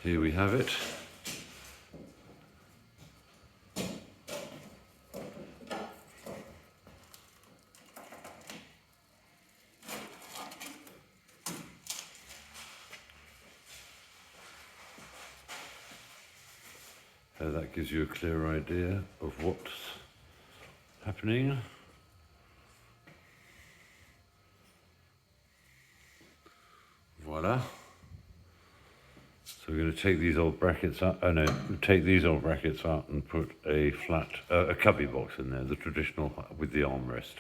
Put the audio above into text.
Here we have it. That gives you a clear idea of what's happening. Voila. So we're going to take these old brackets out. Oh no, take these old brackets out and put a flat, a cubby box in there, the traditional with the armrest.